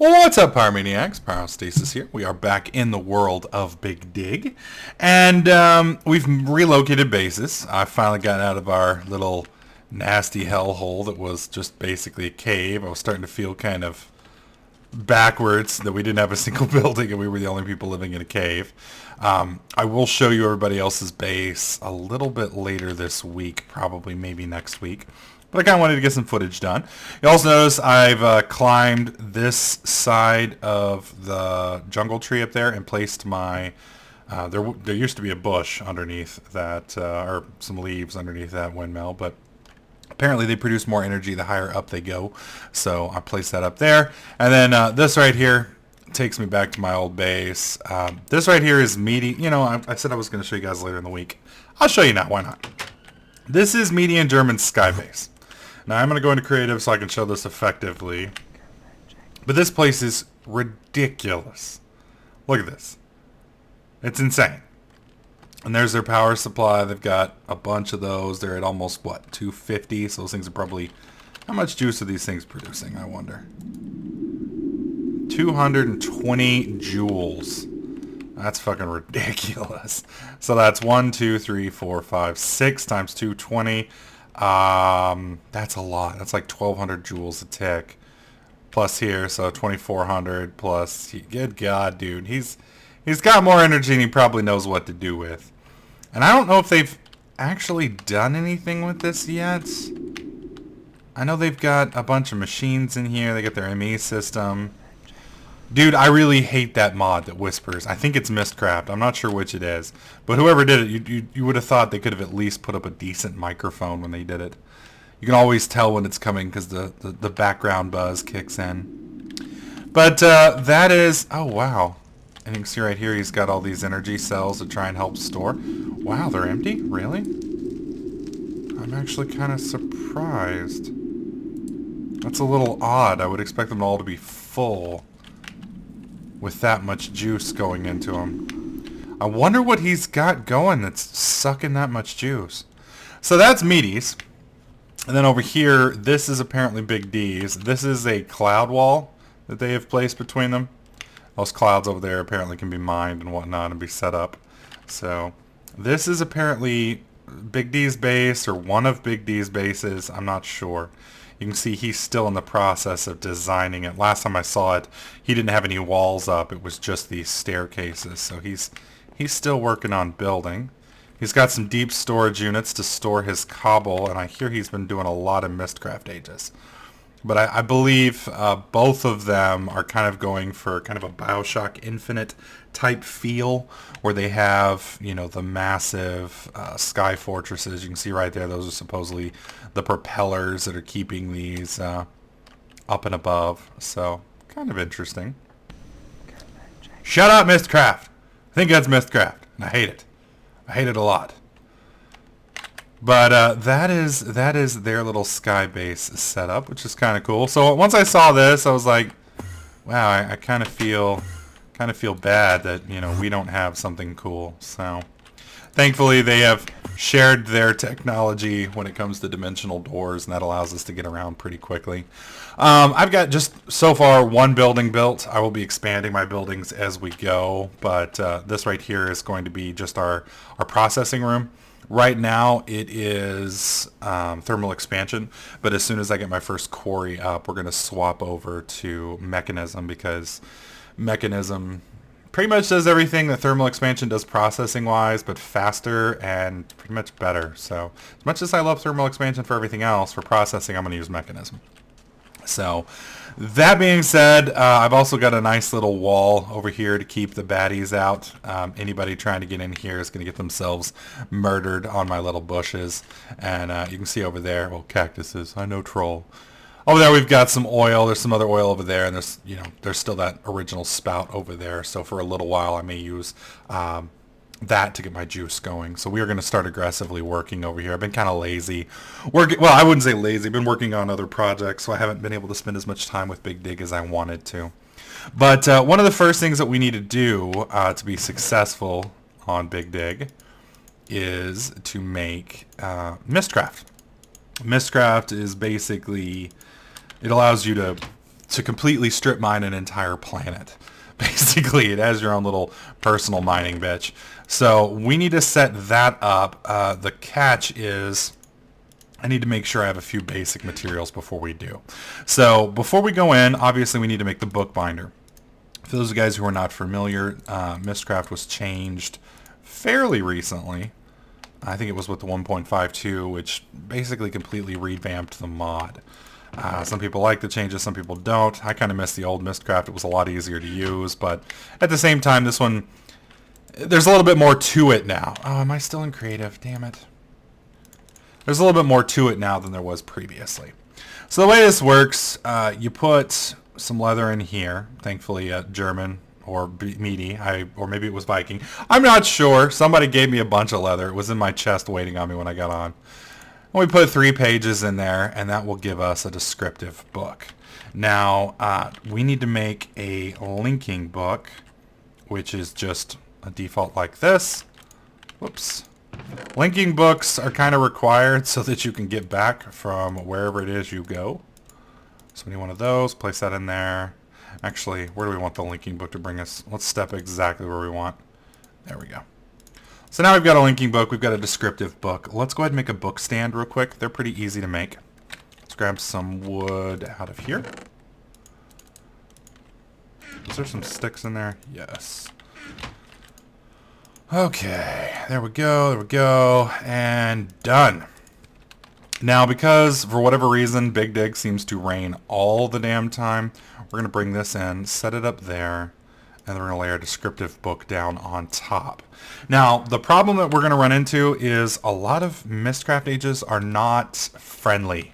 What's up, Pyromaniacs? Pyrostasis here. We are back in the world of BigD, and we've relocated bases. I finally got out of our little nasty hellhole that was just basically a cave. I was starting to feel kind of backwards that we didn't have a single building and we were the only people living in a cave. I will show you everybody else's base a little bit later this week, probably maybe next week. But I kind of wanted to get some footage done. You also notice I've climbed this side of the jungle tree up there and placed my... there used to be a bush underneath that, or some leaves underneath that windmill, but apparently they produce more energy the higher up they go. So I placed that up there. And then this right here takes me back to my old base. This right here is Meaty. You know, I said I was going to show you guys later in the week. I'll show you now. Why not? This is Meaty and German's sky base. Now I'm going to go into creative so I can show this effectively. But this place is ridiculous. Look at this. It's insane. And there's their power supply. They've got a bunch of those. They're at almost, what, 250? So those things are probably... How much juice are these things producing, I wonder? 220 joules. That's fucking ridiculous. So that's 1, 2, 3, 4, 5, 6 times 220. That's a lot. That's like 1,200 joules a tick. Plus here, so 2,400 plus. Good God, dude. He's got more energy than he probably knows what to do with. And I don't know if they've actually done anything with this yet. I know they've got a bunch of machines in here. They got their ME system. Dude, I really hate that mod that whispers. I think it's Mistcraft. I'm not sure which it is. But whoever did it, you would have thought they could have at least put up a decent microphone when they did it. You can always tell when it's coming because the background buzz kicks in. But that is... Oh, wow. And you can see right here he's got all these energy cells to try and help store. Wow, they're empty? Really? I'm actually kind of surprised. That's a little odd. I would expect them all to be full with that much juice going into them. I wonder what he's got going that's sucking that much juice. So that's Meaty's. And then over here, this is apparently BigD's. This is a cloud wall that they have placed between them. Those clouds over there apparently can be mined and whatnot and be set up. So this is apparently BigD's base or one of BigD's bases. I'm not sure. You can see he's still in the process of designing it. Last time I saw it, he didn't have any walls up. It was just these staircases. So he's still working on building. He's got some deep storage units to store his cobble, and I hear he's been doing a lot of Mistcraft ages. But I believe both of them are kind of going for kind of a Bioshock Infinite type feel, where they have, you know, the massive sky fortresses. You can see right there, those are supposedly the propellers that are keeping these up and above. So, kind of interesting. Shut up, Mistcraft! I think that's Mistcraft, and I hate it. I hate it a lot. But that is their little sky base setup, which is kind of cool. So once I saw this, I was like, wow, I kind of feel bad that, you know, we don't have something cool. So thankfully they have shared their technology when it comes to dimensional doors, and that allows us to get around pretty quickly. I've got just so far one building built. I will be expanding my buildings as we go, but this right here is going to be just our processing room. Right now it is thermal expansion, but as soon as I get my first quarry up, we're going to swap over to mechanism, because mechanism pretty much does everything that thermal expansion does processing wise, but faster and pretty much better. So as much as I love thermal expansion for everything else, for processing I'm going to use mechanism. So that being said, I've also got a nice little wall over here to keep the baddies out. Anybody trying to get in here is going to get themselves murdered on my little bushes. And you can see over there, well, cactuses, I know troll. Over there we've got some oil. There's some other oil over there, and there's, you know, there's still that original spout over there. So for a little while I may use that to get my juice going. So we are going to start aggressively working over here. I've been kind of lazy. Well, I wouldn't say lazy. I've been working on other projects, so I haven't been able to spend as much time with BigD as I wanted to. But one of the first things that we need to do to be successful on BigD is to make Mistcraft. Mistcraft is basically, it allows you to to completely strip mine an entire planet. Basically, it has your own little personal mining bitch. So we need to set that up. The catch is I need to make sure I have a few basic materials before we do. So before we go in, obviously we need to make the bookbinder. For those of you guys who are not familiar, Mystcraft was changed fairly recently. I think it was with the 1.52, which basically completely revamped the mod. Some people like the changes, some people don't. I kind of miss the old Mystcraft. It was a lot easier to use, but at the same time, this one, there's a little bit more to it now. Oh, am I still in creative? Damn it. There's a little bit more to it now than there was previously. So the way this works, you put some leather in here. Thankfully, German or Meaty, or maybe it was Viking. I'm not sure. Somebody gave me a bunch of leather. It was in my chest waiting on me when I got on. And we put 3 pages in there, and that will give us a descriptive book. Now, we need to make a linking book, which is just a default like this. Whoops. Linking books are kind of required so that you can get back from wherever it is you go. So we need one of those. Place that in there. Actually, where do we want the linking book to bring us? Let's step exactly where we want. There we go. So now we've got a linking book. We've got a descriptive book. Let's go ahead and make a book stand real quick. They're pretty easy to make. Let's grab some wood out of here. Is there some sticks in there? Yes. Okay, there we go, and done. Now, because for whatever reason, Big Dig seems to rain all the damn time, we're going to bring this in, set it up there, and then we're going to lay our descriptive book down on top. Now, the problem that we're going to run into is a lot of Mystcraft ages are not friendly.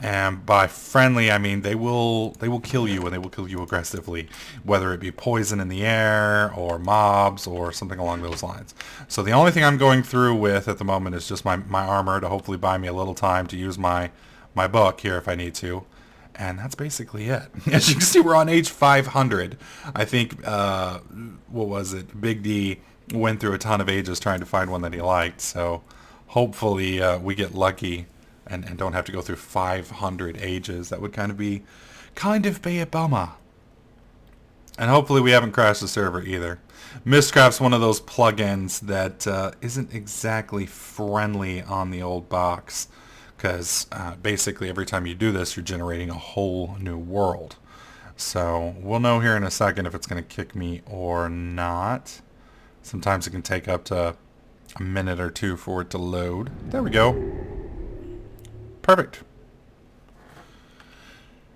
And by friendly, I mean they will kill you, and they will kill you aggressively, whether it be poison in the air or mobs or something along those lines. So the only thing I'm going through with at the moment is just my armor to hopefully buy me a little time to use my book here if I need to. And that's basically it. As you can see, we're on age 500. I think, what was it? Big D went through a ton of ages trying to find one that he liked. So hopefully we get lucky and don't have to go through 500 ages. That would kind of be a bummer. And hopefully we haven't crashed the server either. Mystcraft's one of those plugins that isn't exactly friendly on the old box. Because basically every time you do this, you're generating a whole new world. So we'll know here in a second if it's going to kick me or not. Sometimes it can take up to a minute or two for it to load. There we go. Perfect.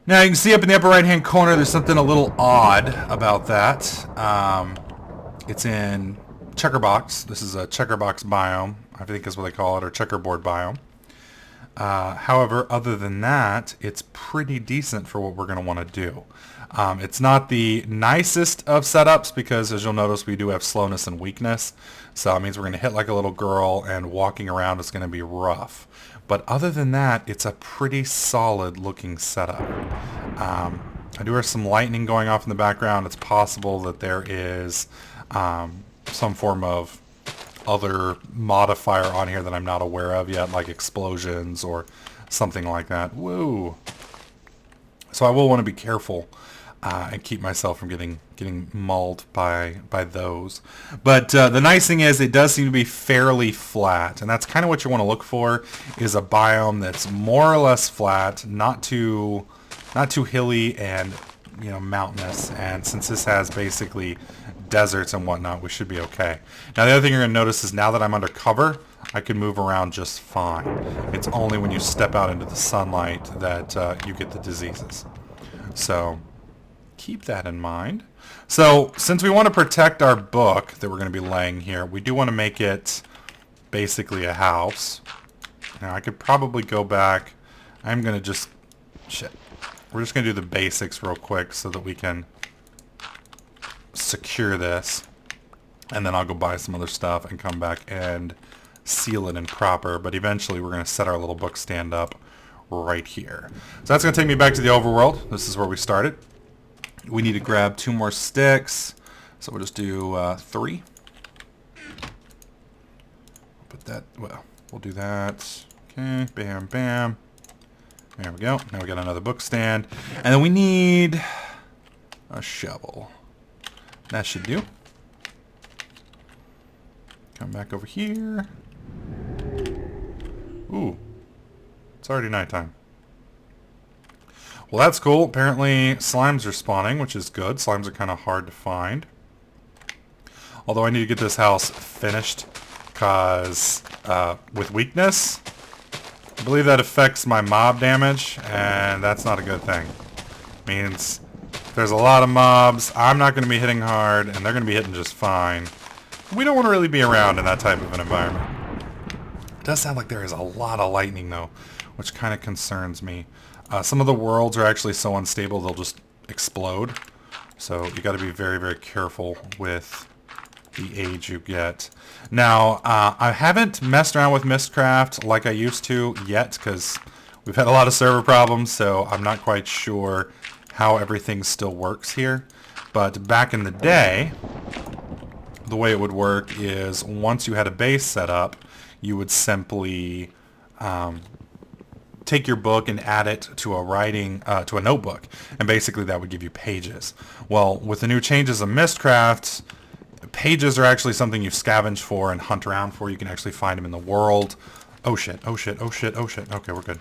Now you can see up in the upper right hand corner there's something a little odd about that. It's in checkerbox. This is a checkerbox biome, I think is what they call it, or checkerboard biome. However, other than that, it's pretty decent for what we're going to want to do. It's not the nicest of setups because, as you'll notice, we do have slowness and weakness. So it means we're going to hit like a little girl, and walking around is going to be rough. But other than that, it's a pretty solid looking setup. I do have some lightning going off in the background. It's possible that there is some form of other modifier on here that I'm not aware of yet, like explosions or something like that. Woo! So I will want to be careful and keep myself from getting mauled by those. But the nice thing is it does seem to be fairly flat, and that's kind of what you want to look for, is a biome that's more or less flat, not too hilly and mountainous. And since this has basically deserts and whatnot, we should be okay. Now the other thing you're going to notice is now that I'm under cover, I can move around just fine. It's only when you step out into the sunlight that you get the diseases. So keep that in mind. So since we want to protect our book that we're going to be laying here, we do want to make it basically a house. Now I could probably go back. I'm going to just... We're just going to do the basics real quick so that we can secure this. And then I'll go buy some other stuff and come back and seal it in proper. But eventually we're going to set our little book stand up right here. So that's going to take me back to the overworld. This is where we started. We need to grab 2 more sticks. So we'll just do 3. Put that, well, we'll do that. Okay, bam, bam. There we go. Now we got another book stand. And then we need a shovel. That should do. Come back over here. Ooh. It's already nighttime. Well, that's cool. Apparently slimes are spawning, which is good. Slimes are kind of hard to find. Although I need to get this house finished because with weakness, I believe that affects my mob damage, and that's not a good thing. Means if there's a lot of mobs, I'm not going to be hitting hard, and they're going to be hitting just fine. We don't want to really be around in that type of an environment. It does sound like there is a lot of lightning, though, which kind of concerns me. Some of the worlds are actually so unstable they'll just explode. So you got to be very, very careful with the age you get. Now, I haven't messed around with Mystcraft like I used to yet because we've had a lot of server problems, so I'm not quite sure how everything still works here. But back in the day, the way it would work is once you had a base set up, you would simply take your book and add it to a notebook, and basically that would give you pages. Well, with the new changes of Mystcraft, pages are actually something you scavenge for and hunt around for. You can actually find them in the world. Oh shit, oh shit, oh shit, oh shit. Okay, we're good.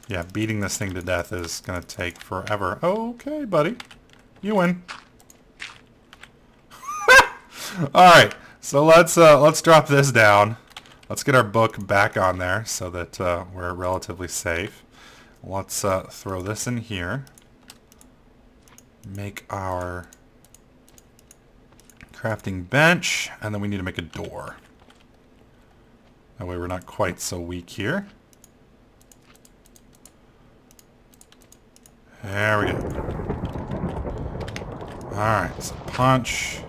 Yeah, beating this thing to death is gonna take forever. Okay, buddy. You win. Alright, so let's drop this down. Let's get our book back on there so that we're relatively safe. Let's throw this in here. Make our crafting bench, and then we need to make a door. That way we're not quite so weak here. There we go. Alright, so punch.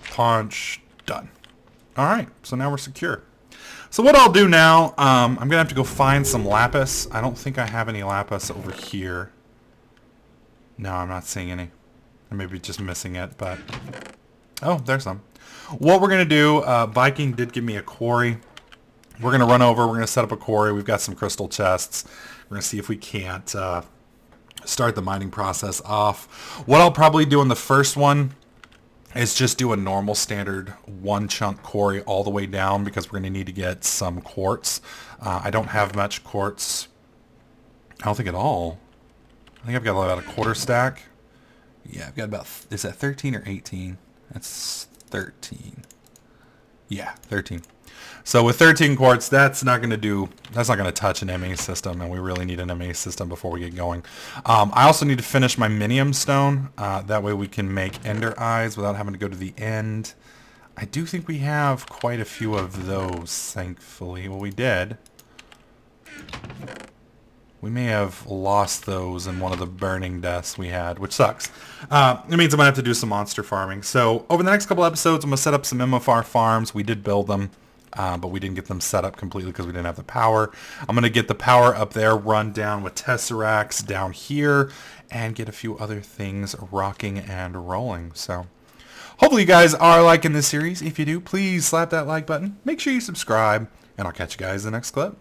Punch. Done. Alright, so now we're secure. So what I'll do now, I'm going to have to go find some lapis. I don't think I have any lapis over here. No, I'm not seeing any. I may be just missing it, but... Oh, there's some. What we're going to do, Viking did give me a quarry. We're going to run over, we're going to set up a quarry. We've got some crystal chests. We're going to see if we can't start the mining process off. What I'll probably do in the first one is just do a normal standard one chunk quarry all the way down because we're going to need to get some quartz. I don't have much quartz. I don't think at all. I think I've got about a quarter stack. Yeah, I've got about, is that 13 or 18? That's 13. Yeah, 13. So with 13 quartz, that's not going to touch an MA system, and we really need an MA system before we get going. I also need to finish my minium stone. That way we can make ender eyes without having to go to the end. I do think we have quite a few of those, thankfully. Well, we did. We may have lost those in one of the burning deaths we had, which sucks. It means I'm going to have to do some monster farming. So over the next couple episodes, I'm going to set up some MFR farms. We did build them, but we didn't get them set up completely because we didn't have the power. I'm going to get the power up there, run down with tesseracts down here, and get a few other things rocking and rolling. So hopefully you guys are liking this series. If you do, please slap that like button. Make sure you subscribe, and I'll catch you guys in the next clip.